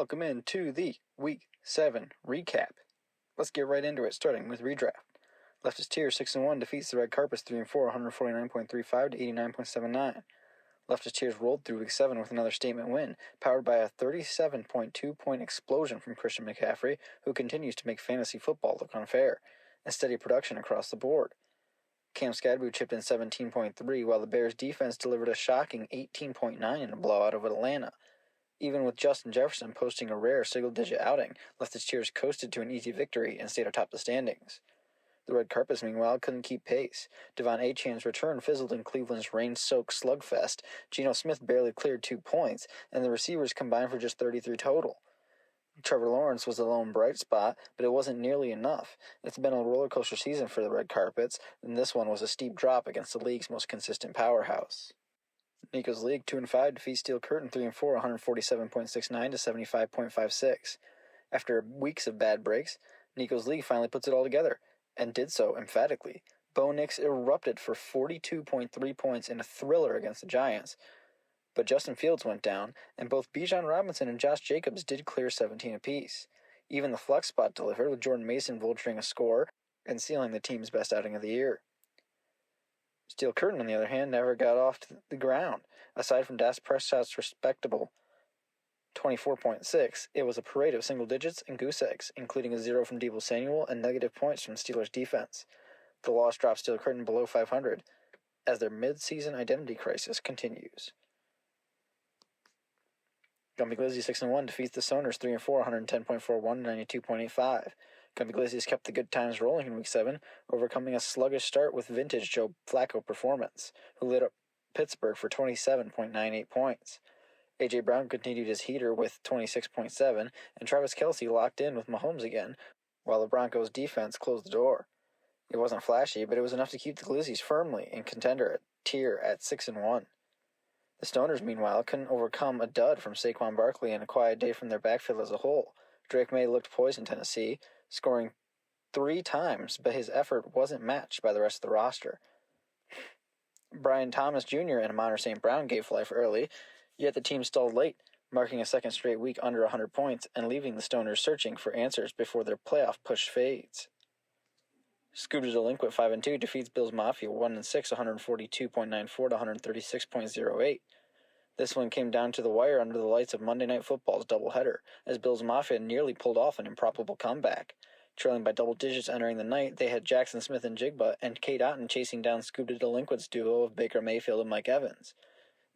welcome into the Week 7 recap. Let's get right into it, starting with redraft. Leftist Tier 6-1 defeats the Red Carpets 3-4, 149.35 to 89.79. Leftist Tiers rolled through Week 7 with another statement win, powered by a 37.2-point explosion from Christian McCaffrey, who continues to make fantasy football look unfair, and steady production across the board. Cam Skadbu chipped in 17.3, while the Bears' defense delivered a shocking 18.9 in a blowout of Atlanta. Even with Justin Jefferson posting a rare single-digit outing, Leftist Tiers coasted to an easy victory and stayed atop the standings. The Red Carpets, meanwhile, couldn't keep pace. Devon Achane's return fizzled in Cleveland's rain-soaked slugfest, Geno Smith barely cleared 2 points, and the receivers combined for just 33 total. Trevor Lawrence was the lone bright spot, but it wasn't nearly enough. It's been a roller-coaster season for the Red Carpets, and this one was a steep drop against the league's most consistent powerhouse. Nico's League 2-5 defeats Steel Curtain 3-4, 147.69 to 75.56. After weeks of bad breaks, Nico's League finally puts it all together, and did so emphatically. Bo Nix erupted for 42.3 points in a thriller against the Giants, but Justin Fields went down, and both Bijan Robinson and Josh Jacobs did clear 17 apiece. Even the flex spot delivered, with Jordan Mason vulturing a score and sealing the team's best outing of the year. Steel Curtain, on the other hand, never got off to the ground. Aside from Dak Prescott's respectable 24.6, it was a parade of single digits and goose eggs, including a 0 from Deebo Samuel and negative points from Steelers' defense. The loss dropped Steel Curtain below 500 as their mid-season identity crisis continues. Gumpy Glizzy 6-1 defeats the Soners 3-4, 110.41 to 92.85. Gumpy Glizzies kept the good times rolling in Week 7, overcoming a sluggish start with vintage Joe Flacco performance, who lit up Pittsburgh for 27.98 points. A.J. Brown continued his heater with 26.7, and Travis Kelce locked in with Mahomes again, while the Broncos' defense closed the door. It wasn't flashy, but it was enough to keep the Glizzies firmly in contender tier at 6-1. The Stoners, meanwhile, couldn't overcome a dud from Saquon Barkley and a quiet day from their backfield as a whole. Drake May looked poised in Tennessee, scoring 3 times, but his effort wasn't matched by the rest of the roster. Brian Thomas Jr. and Amon St. Brown gave life early, yet the team stalled late, marking a second straight week under 100 points and leaving the Stoners searching for answers before their playoff push fades. Scoob the Delinquent 5-2 defeats Bills Mafia 1-6, 142.94 to 136.08. This one came down to the wire under the lights of Monday Night Football's doubleheader, as Bills Mafia nearly pulled off an improbable comeback. Trailing by double digits entering the night, they had Jackson Smith and Jigba and Kate Otten chasing down Scoob the Delinquent's duo of Baker Mayfield and Mike Evans.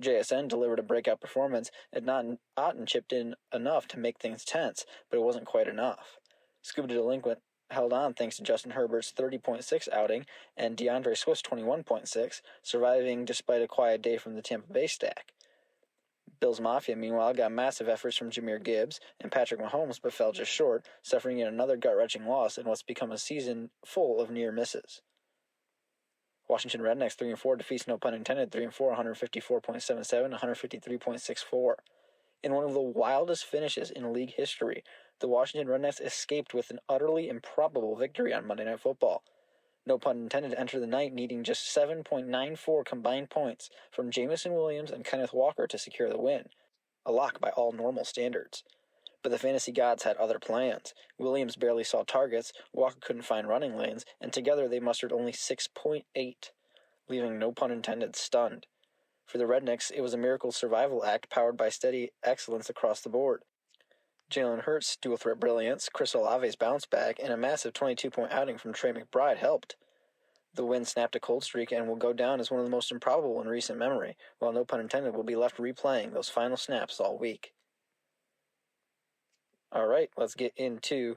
JSN delivered a breakout performance, and Otten chipped in enough to make things tense, but it wasn't quite enough. Scoob the Delinquent held on thanks to Justin Herbert's 30.6 outing and DeAndre Swift's 21.6, surviving despite a quiet day from the Tampa Bay stack. Bills Mafia, meanwhile, got massive efforts from Jahmyr Gibbs and Patrick Mahomes, but fell just short, suffering yet another gut-wrenching loss in what's become a season full of near misses. Washington Rednecks 3-4 defeats, no pun intended, 3-4, 154.77, 153.64. In one of the wildest finishes in league history, the Washington Rednecks escaped with an utterly improbable victory on Monday Night Football. No pun intended, to enter the night needing just 7.94 combined points from Jamison Williams and Kenneth Walker to secure the win, a lock by all normal standards. But the fantasy gods had other plans. Williams barely saw targets, Walker couldn't find running lanes, and together they mustered only 6.8, leaving no pun intended stunned. For the Rednecks, it was a miracle survival act powered by steady excellence across the board. Jalen Hurts' dual-threat brilliance, Chris Olave's bounce back, and a massive 22-point outing from Trey McBride helped. The win snapped a cold streak and will go down as one of the most improbable in recent memory, while no pun intended will be left replaying those final snaps all week. Alright, let's get into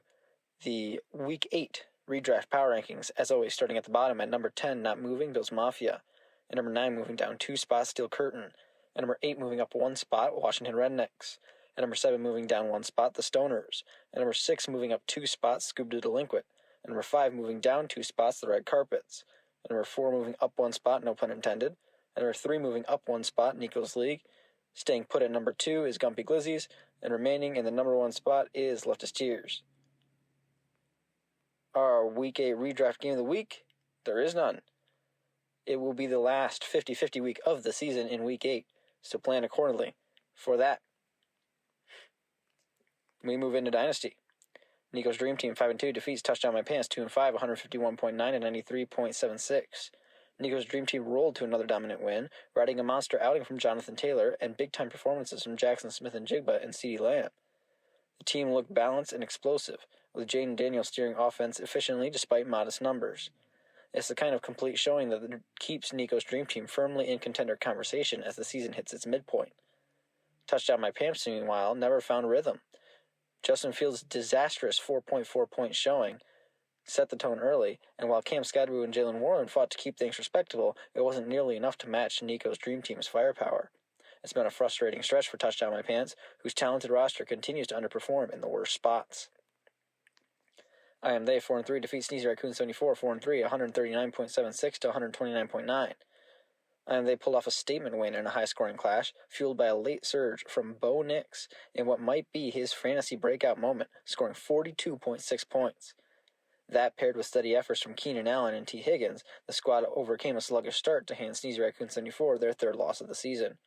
the Week 8 redraft power rankings. As always, starting at the bottom at number 10, not moving, Bills Mafia. At number 9, moving down 2 spots, Steel Curtain. At number 8, moving up 1 spot, Washington Rednecks. At number 7, moving down 1 spot, the Stoners. At number 6, moving up 2 spots, Scoob the Delinquent. At number 5, moving down 2 spots, the Red Carpets. At number 4, moving up 1 spot, no pun intended. At number 3, moving up 1 spot, Nico's League. Staying put at number 2 is Gumpy Glizzies, and remaining in the number 1 spot is Leftist Tiers. Our Week 8 redraft game of the week? There is none. It will be the last 50-50 week of the season in Week 8, so plan accordingly for that. We move into Dynasty. Nico's Dream Team 5-2 defeats Touchdown My Pants 2-5, 151.9 and 93.76. Nico's Dream Team rolled to another dominant win, riding a monster outing from Jonathan Taylor and big-time performances from Jackson Smith and Jigba and CeeDee Lamb. The team looked balanced and explosive, with Jaden Daniels steering offense efficiently despite modest numbers. It's the kind of complete showing that keeps Nico's Dream Team firmly in contender conversation as the season hits its midpoint. Touchdown My Pants, meanwhile, never found rhythm. Justin Fields' disastrous 4.4-point showing set the tone early, and while Cam Scadaboo and Jalen Warren fought to keep things respectable, it wasn't nearly enough to match Nico's Dream Team's firepower. It's been a frustrating stretch for Touchdown My Pants, whose talented roster continues to underperform in the worst spots. I Am They 4-3 defeats Sneezy Raccoon 74 4-3, 139.76 to 129.9. I Am They pulled off a statement win in a high-scoring clash, fueled by a late surge from Bo Nix in what might be his fantasy breakout moment, scoring 42.6 points. That, paired with steady efforts from Keenan Allen and T. Higgins, the squad overcame a sluggish start to hand Sneezy Raccoon 74 their third loss of the season.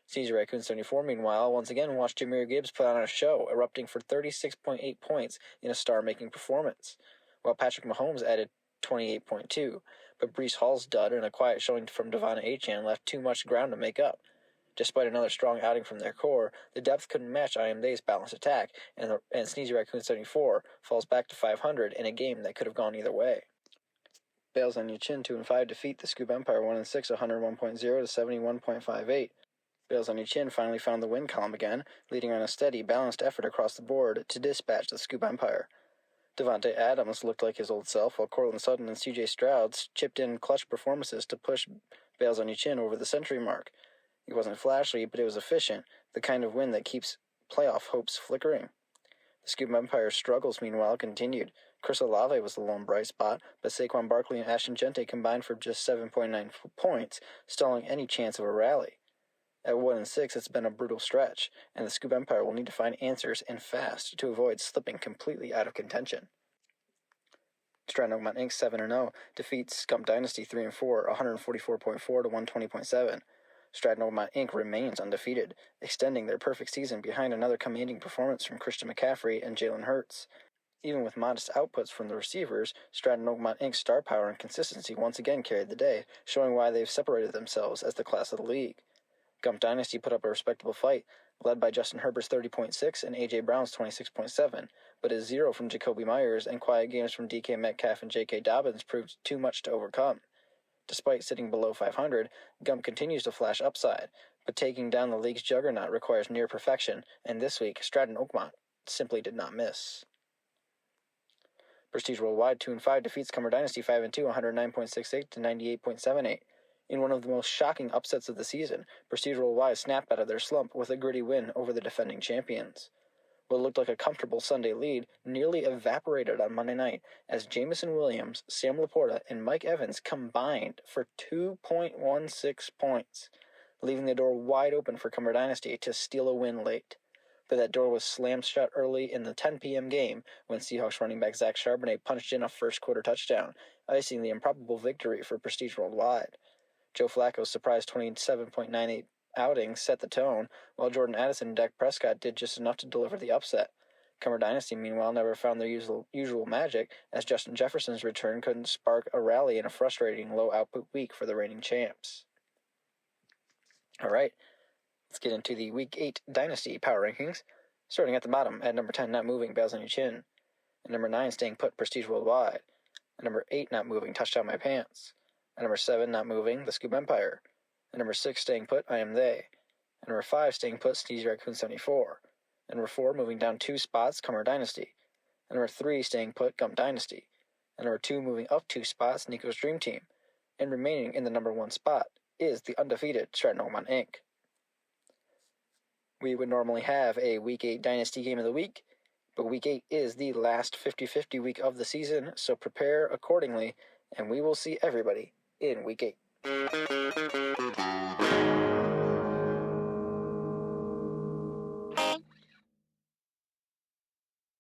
Sneezy Raccoon 74, meanwhile, once again watched Jahmyr Gibbs put on a show, erupting for 36.8 points in a star-making performance, while Patrick Mahomes added 28.2, but Breece Hall's dud and a quiet showing from Devon Achane left too much ground to make up. Despite another strong outing from their core, the depth couldn't match I Am They's balanced attack, and Sneezy Raccoon 74 falls back to 500 in a game that could have gone either way. Bales on Your Chin 2-5 defeat the Scoop Empire 1-6, 101.0 to 71.58. Bales on Your Chin finally found the win column again, leading on a steady, balanced effort across the board to dispatch the Scoop Empire. Devontae Adams looked like his old self, while Cortland Sutton and C.J. Stroud chipped in clutch performances to push Bales on Your Chin over the century mark. It wasn't flashy, but it was efficient, the kind of win that keeps playoff hopes flickering. The Scoop Empire's struggles, meanwhile, continued. Chris Olave was the lone bright spot, but Saquon Barkley and Ashton Gente combined for just 7.9 points, stalling any chance of a rally. At 1-6, it's been a brutal stretch, and the Scoop Empire will need to find answers and fast to avoid slipping completely out of contention. Stratton Oakmont Inc. 7-0 defeats Scump Dynasty 3-4, 144.4 to 120.7. Stratton Oakmont Inc. remains undefeated, extending their perfect season behind another commanding performance from Christian McCaffrey and Jalen Hurts. Even with modest outputs from the receivers, Stratton Oakmont Inc.'s star power and consistency once again carried the day, showing why they've separated themselves as the class of the league. Gump Dynasty put up a respectable fight, led by Justin Herbert's 30.6 and A.J. Brown's 26.7, but a 0 from Jacoby Myers and quiet games from DK Metcalf and J.K. Dobbins proved too much to overcome. Despite sitting below 500, Gump continues to flash upside, but taking down the league's juggernaut requires near perfection, and this week, Stratton Oakmont simply did not miss. Prestige Worldwide 2-5 defeats Cumber Dynasty 5-2, 109.68 to 98.78. In one of the most shocking upsets of the season, Prestige Worldwide snapped out of their slump with a gritty win over the defending champions. What looked like a comfortable Sunday lead nearly evaporated on Monday night as Jamison Williams, Sam Laporta, and Mike Evans combined for 2.16 points, leaving the door wide open for Cumber Dynasty to steal a win late. But that door was slammed shut early in the 10 p.m. game when Seahawks running back Zach Charbonnet punched in a first-quarter touchdown, icing the improbable victory for Prestige Worldwide. Joe Flacco's surprise 27.98 outing set the tone, while Jordan Addison and Dak Prescott did just enough to deliver the upset. Cumber Dynasty, meanwhile, never found their usual magic, as Justin Jefferson's return couldn't spark a rally in a frustrating low-output week for the reigning champs. All right, let's get into the Week 8 Dynasty Power Rankings. Starting at the bottom, at number 10, Not Moving, Bales on Your Chin. At number 9, Staying Put, Prestige Worldwide. At number 8, Not Moving, Touchdown My Pants. At number 7, Not Moving, The Scoop Empire. At number 6, Staying Put, I Am They. At number 5, Staying Put, Sneezy Raccoon 74. At number 4, moving down 2 spots, Cumber Dynasty. At number 3, Staying Put, Gump Dynasty. At number 2, moving up 2 spots, Nico's Dream Team. And remaining in the number 1 spot is the undefeated Stratton Oakmont Inc. We would normally have a Week 8 Dynasty Game of the Week, but Week 8 is the last 50-50 week of the season, so prepare accordingly, and we will see everybody in Week 8.